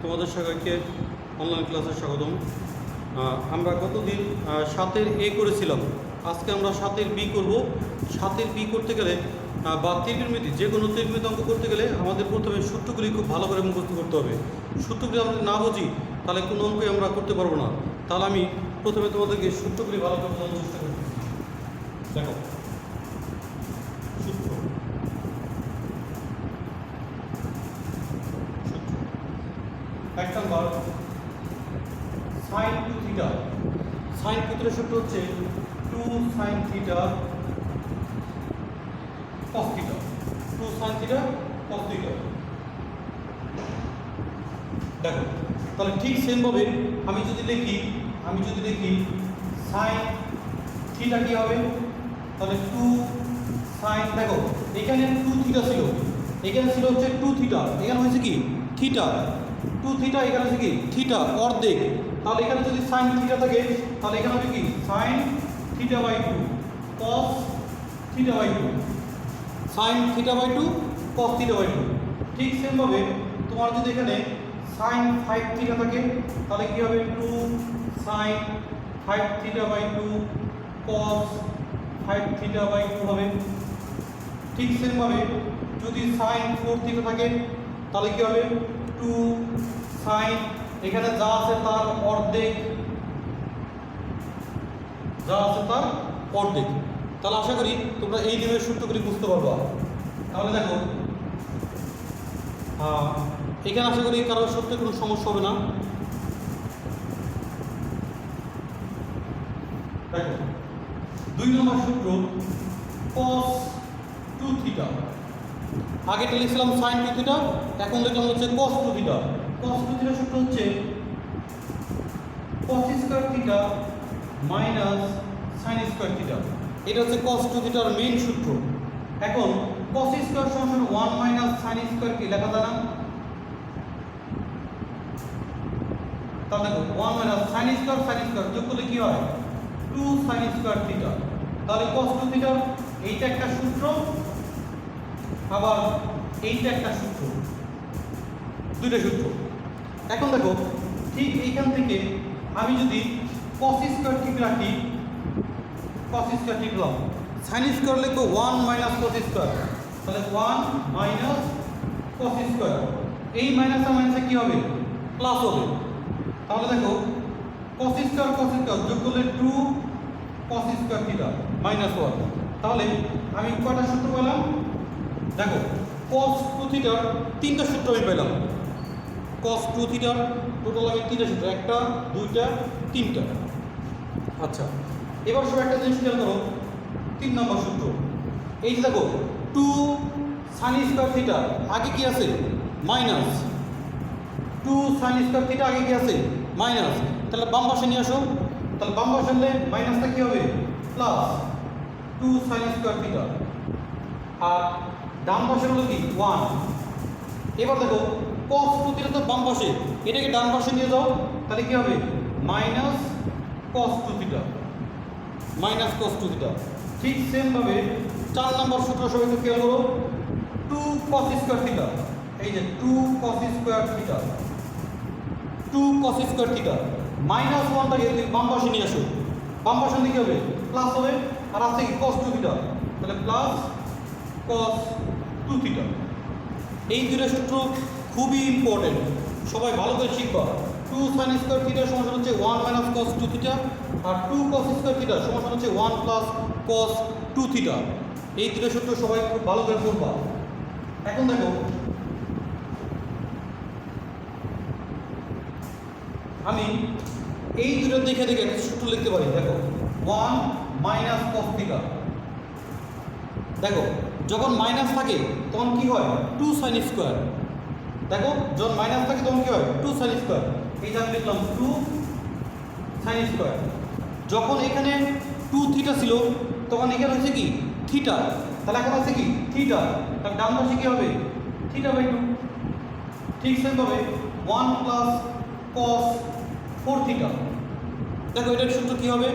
তোমাদের সবাইকে অনলাইন ক্লাসে স্বাগতম। আমরা গতদিন 7-এর এ করেছিলাম, আজকে আমরা 7-এর বি করব। 7-এর বি করতে গেলে বা ত্রিকোণমিতি, যে কোনো ত্রিকোণমিতি অঙ্ক করতে গেলে আমাদের প্রথমে সূত্রগুলি খুব ভালো করে মুখস্থ করতে হবে। সূত্রগুলি আমরা না বুঝি তাহলে কোনো অঙ্কই আমরা করতে পারবো না। তাহলে আমি প্রথমে তোমাদেরকে সূত্রগুলি ভালো করে বোঝানোর চেষ্টা করছি। দেখো সূত্র, এক number sine two theta. Sine সূত্রের সূত্র হচ্ছে 2 sin theta cos theta. 2 sin theta cos theta. দেখো তাহলে ঠিক সেমভাবে আমি যদি লিখি সাইন থিটা কি হবে, তাহলে 2 সাইন, দেখো এখানে 2 থিটা ছিল, এখানে ছিল হচ্ছে 2 থিটা, এখানে হয়েছে কি থিটা। 2 থিটা এখানে হচ্ছে কি থিটা অর্ধেক। তাহলে এখানে যদি সাইন থিটা থাকে তাহলে এখানে হবে কি sine theta by 2 cos theta by 2, sine theta by 2 cos theta by 2। ঠিক সেমভাবে তোমার যদি এখানে সাইন 5 থিটা থাকে তাহলে কি হবে 2 sine 5 theta by 2 cos 5 theta by 2 হবে। ঠিক সেমভাবে যদি সাইন 4 থিটা থাকে তাহলে কি হবে 2 সাইন, এখানে যা আছে তার অর্ধেক, যা আছে তার অর্ধেক। তাহলে আশা করি তোমরা এই নিয়মের সূত্রগুলি বুঝতে পারবা। তাহলে দেখো এখানে আশা করি কারোর সূত্রে কোনো সমস্যা হবে না। দেখো 2 নম্বর সূত্র cos 2 থিটা। আগেটা লিখছিলাম sin 2 থিটা, এখন লিখলাম হচ্ছে cos 2 থিটা। cos 2 থিটার সূত্র হচ্ছে cos square theta minus sin square theta. এটা হচ্ছে cos 2 থিটার মেইন সূত্র। এখন cos স্কয়ার সমান 1 মাইনাস sin স্কয়ার কি লেখা যায় না? তাহলে দেখো 1 মাইনাস sin স্কয়ার যোগ করলে কি হয় 2 sin স্কয়ার থিটা। তাহলে cos 2 থিটা এইটা একটা সূত্র, আবার এইটা একটা সূত্র, দুইটা সূত্র। এখন দেখো ঠিক এইখান থেকে আমি যদি cos স্কয়ার ঠিক রাখি, cos স্কয়ার ঠিক রাখলাম, sin স্কয়ার লিখবো 1 মাইনাস cos স্কয়ার, তাহলে 1 মাইনাস cos স্কয়ার, এই মাইনাস আর মাইনাসে কি হবে প্লাস হবে। তাহলে দেখো cos স্কয়ার যোগ করলে 2 cos স্কয়ার থিটা মাইনাস 1। তাহলে আমি কয়টা সূত্র পেলাম? দেখো cos 2 থিটার 3টা সূত্র আমি পেলাম। cos 2 থিটার টোটাল আমি 3টা সূত্র, 1টা 2টা 3টা। আচ্ছা, এবার সব একটা জিনিস খেয়াল করো, 3 নম্বর সূত্র এই যে দেখো 2 sin স্কয়ার থিটা আগে কি আছে মাইনাস, 2 sin স্কয়ার থিটা আগে কি আছে মাইনাস। তাহলে বাম পাশে নিয়ে আসো, তাহলে বাম পাশে আনলে মাইনাসটা কি হবে প্লাস 2 sin স্কয়ার থিটা, আর ডান পাশে হলো কি 1। এবার দেখো cos 2 থিটা তো বাম পাশে, এটাকে ডান পাশে নিয়ে যাও, তাহলে কি হবে minus cos 2 theta, minus cos 2 theta. ঠিক সেম ভাবে 4 নম্বর সূত্র সবাই একটু খেয়াল করো, 2 cos স্কয়ার থিটা, এই যে 2 cos square theta, 2 cos square theta minus 1টাকে বাম পাশে নিয়ে আসো, বাম পাশে নিয়ে কি হবে প্লাস হবে, আর আছে কি cos 2 থিটা, তাহলে প্লাস cos 2 থিটা। এই দুটো সূত্র খুবই ইম্পর্টেন্ট, সবাই ভালো করে শিখবা। 2 sin স্কয়ার থিটা সমান হচ্ছে 1 মাইনাস cos 2 থিটা, আর 2 cos স্কয়ার থিটা সমান হচ্ছে 1 প্লাস cos 2 থিটা। এই দুটো সূত্র সবাই খুব ভালো করে পড়বা। এখন দেখো আমি এই দুটো দেখে দেখে একটা সূত্র লিখতে পারি। দেখো 1 মাইনাস cos থিটা, দেখো যখন মাইনাস থাকে তখন কি হয় 2 sin স্কয়ার। দেখো যখন মাইনাস থাকে তখন কি হয় 2 sin স্কয়ার, এই যে আমি লিখলাম 2 sin স্কয়ার। যখন এখানে 2 থিটা ছিল তখন এখানে হচ্ছে কি থিটা, তাহলে এখন আছে কি থিটা, তাহলে ডান পাশে কি হবে থিটা বাই 2। ঠিক সেমভাবে 1 প্লাস cos 4 থিটা, দেখো এটার সূত্র কি হবে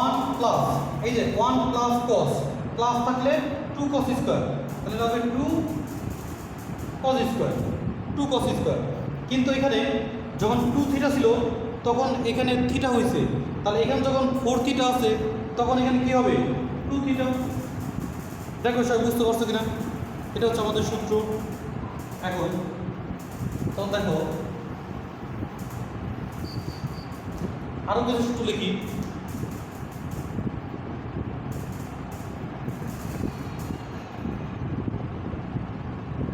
1 প্লাস, এই যে 1 প্লাস cos, প্লাস থাকলে 2 cos স্কয়ার, তাহলে হবে 2 cos স্কয়ার, 2 cos স্কয়ার। কিন্তু এখানে যখন 2 থিটা ছিল তখন এখানে থিটা হয়েছে, তাহলে এখানে যখন 4 থিটা আছে তখন এখানে কি হবে 2 থিটা। দেখো সবাই বুঝতে পারছো কিনা? এটা হচ্ছে আমাদের সূত্র। এখন তখন দেখো আরো কিছু সূত্র লিখি।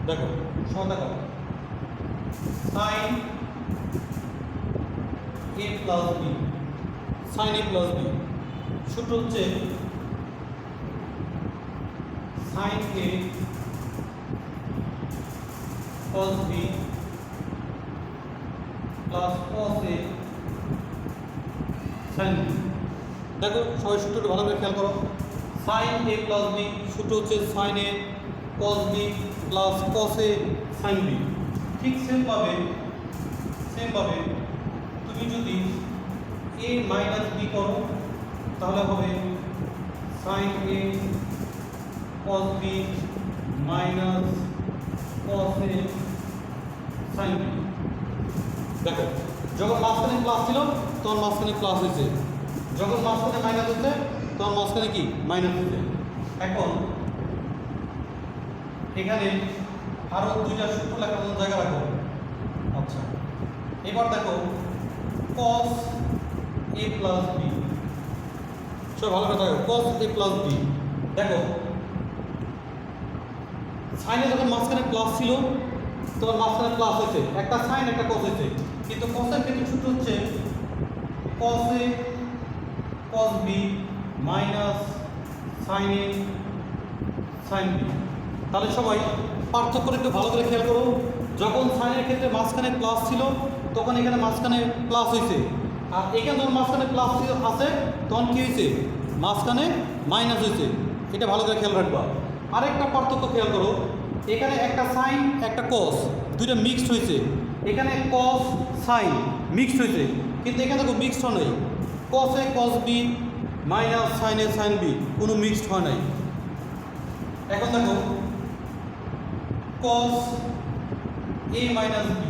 দেখো সমান দেখো sine a plus B, sine a plus B সূত্র হচ্ছে sine a cos b plus cos a sine b। দেখো সবাই সূত্রটা ভালো করে খেয়াল করো। সাইন a প্লাস বি সূত্র হচ্ছে sine a cos b plus cos a sine b। ঠিক সেমভাবে তুমি যদি a মাইনাস b করো তাহলে হবে sine a cos b minus cos a sine b। দেখো যখন মাঝখানে প্লাস ছিল তখন মাঝখানে প্লাস হয়েছে, যখন মাঝখানে মাইনাস হচ্ছে তখন মাঝখানে কি মাইনাস হচ্ছে। এখন এখানে আরো দুইটা সূত্র লেখার জন্য জায়গা রাখো। আচ্ছা এবার দেখো cos a প্লাস b, সব ভালো করে দেখো cos a প্লাস b। দেখো সাইনে যখন মাঝখানে প্লাস ছিল তখন মাঝখানে প্লাস হয়েছে, একটা সাইন একটা cos হয়েছে, কিন্তু cos এর ক্ষেত্রে সূত্র হচ্ছে cos a cos b minus sin a sin b। তাহলে সবাই পার্থক্যটা একটু ভালো করে খেয়াল করো। যখন সাইনের ক্ষেত্রে মাঝখানে প্লাস ছিল তখন এখানে মাঝখানে প্লাস হয়েছে, আর এখানে যখন মাঝখানে প্লাস আছে তখন কী হয়েছে মাঝখানে মাইনাস হয়েছে। এটা ভালো করে খেয়াল রাখবা। আরেকটা পার্থক্য খেয়াল করো, এখানে একটা সাইন একটা কস দুইটা মিক্সড হয়েছে, এখানে কস সাইন মিক্সড হয়েছে, কিন্তু এখানে দেখো মিক্সড হয় নাই। কস এ কস বি মাইনাস সাইন এ সাইন বি কোনো মিক্সড হয় নাই। এখন দেখো cos a মাইনাস b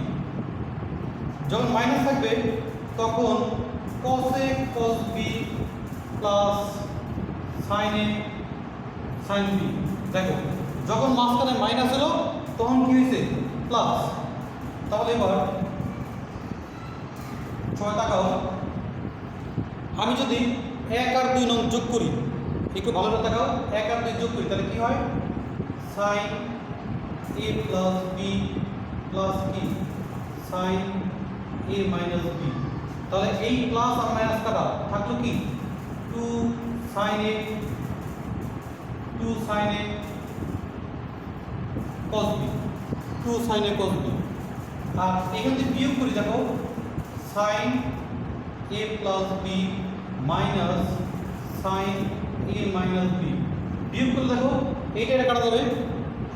যখন মাইনাস থাকবে তখন cos a cos b plus sin a sin b। দেখো যখন মাঝখানে মাইনাস হলো তখন কি হয়েছে প্লাস। তাহলে এবার ছয় তাকাও, আমি যদি 1 আর 2 নং যোগ করি, একটু ভালো করে তাকাও, 1 আর 2 যোগ করি তাহলে কি হয় sin a plus b plus কি sin a মাইনাস b। তাহলে এই প্লাস আর মাইনাস কাটা থাকলো কি 2 sin a cos b, 2 sin a cos b। আর এখান থেকে বিয়োগ করি দেখো sin a plus b minus sin a minus b। বিয়োগ করলে দেখো এইটা এটা কাটা যাবে,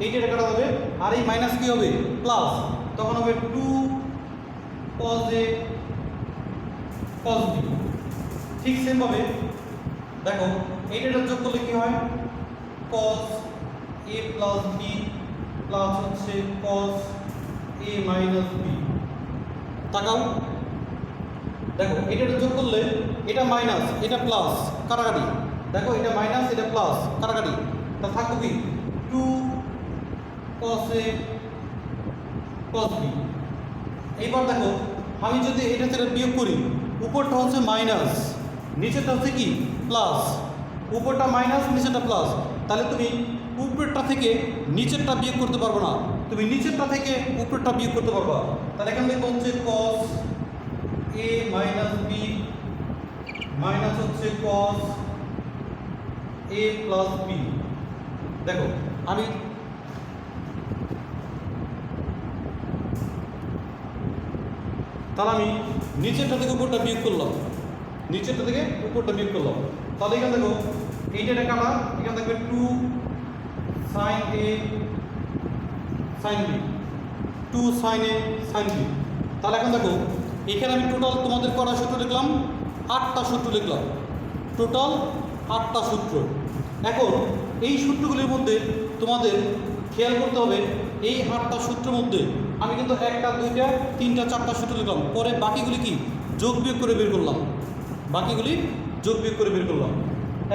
এইটা এটা কাটা যাবে, আর এই মাইনাস কি হবে প্লাস, তখন হবে 2 cos a cos b। ঠিক সেমভাবে দেখো এইটা এটা যোগ করলে কি হয় cos a plus b plus হচ্ছে cos a মাইনাস b। তাকাও দেখো এটা যোগ করলে এটা মাইনাস এটা প্লাস কাটাকাটি, দেখো এটা মাইনাস এটা প্লাস কাটাকাটি, তা থাকবে কি 2 cos a cos b। এইবার দেখো আমি যদি এটা থেকে বিয়োগ করি, উপরটা হচ্ছে মাইনাস নিচেরটা হচ্ছে কি প্লাস, উপরটা মাইনাস নিচেরটা প্লাস, তাহলে তুমি উপরেরটা থেকে নিচেরটা বিয়োগ করতে পারবো না, তুমি নিচেরটা থেকে উপরেরটা বিয়োগ করতে পারবা। তাহলে এখান থেকে হচ্ছে cos a minus b minus হচ্ছে cos a প্লাস b। দেখো আমি তাহলে আমি নিচেরটা থেকে উপরটা বিয়োগ করলাম, নিচেরটা থেকে উপরটা বিয়োগ করলাম, তাহলে এখানে দেখো এইটা এটা কাটা, এখানে দেখবে 2 sin a sin b 2 sin a sin b। তাহলে এখন দেখো এখানে আমি টোটাল তোমাদের কটা সূত্র লিখলাম 8টা সূত্র লিখলাম, টোটাল 8টা সূত্র। এখন এই সূত্রগুলির মধ্যে তোমাদের খেয়াল করতে হবে এই 8টা সূত্রের মধ্যে আমি কিন্তু 1টা 2টা 3টা 4টা সূত্র লিখলাম, পরে বাকিগুলি কি যোগ বিয়োগ করে বের করলাম, বাকিগুলি যোগ বিয়োগ করে বের করলাম।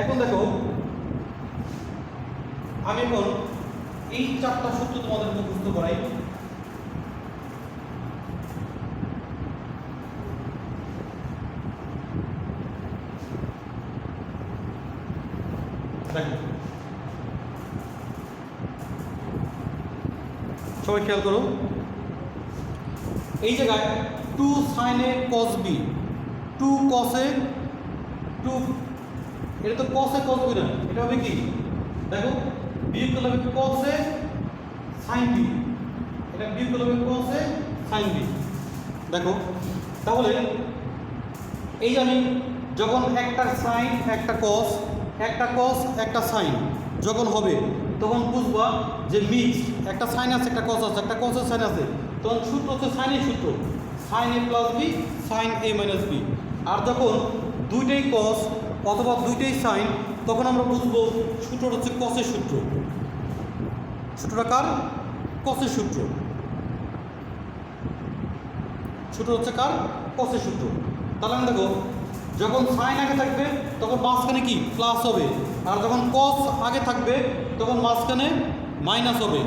এখন দেখো আমি এখন এই 4টা সূত্র তোমাদের মুখস্থ করাই। দেখো সবাই খেয়াল করো, এই জায়গায় 2 sin a cos b, 2 cos a 2, এটা তো cos a cos b না, এটা হবে কি দেখো বিয়োগ করলে হবে cos a sin b, এটা বিয়োগ করলে হবে cos a sin b। দেখো তাহলে এই যে আমি যখন একটা সাইন একটা cos, একটা cos একটা sin যখন হবে তখন বুঝবা যে মিক্স, একটা সাইন আছে একটা cos আছে, একটা cos এর সাইন আছে, তখন সূত্র হচ্ছে সাইনের সূত্র sin a plus b sin a minus b। আর যখন দুইটাই cos অথবা দুইটাই sin তখন আমরা বুঝবো সূত্রটা হচ্ছে cos এর সূত্র। সূত্রটা কার? cos এর সূত্র। সূত্র হচ্ছে কার? cos এর সূত্র। তাহলে আমি দেখো যখন সাইন আগে থাকবে তখন মাঝখানে কি প্লাস হবে, আর যখন cos আগে থাকবে তখন মাঝখানে মাইনাস হবে।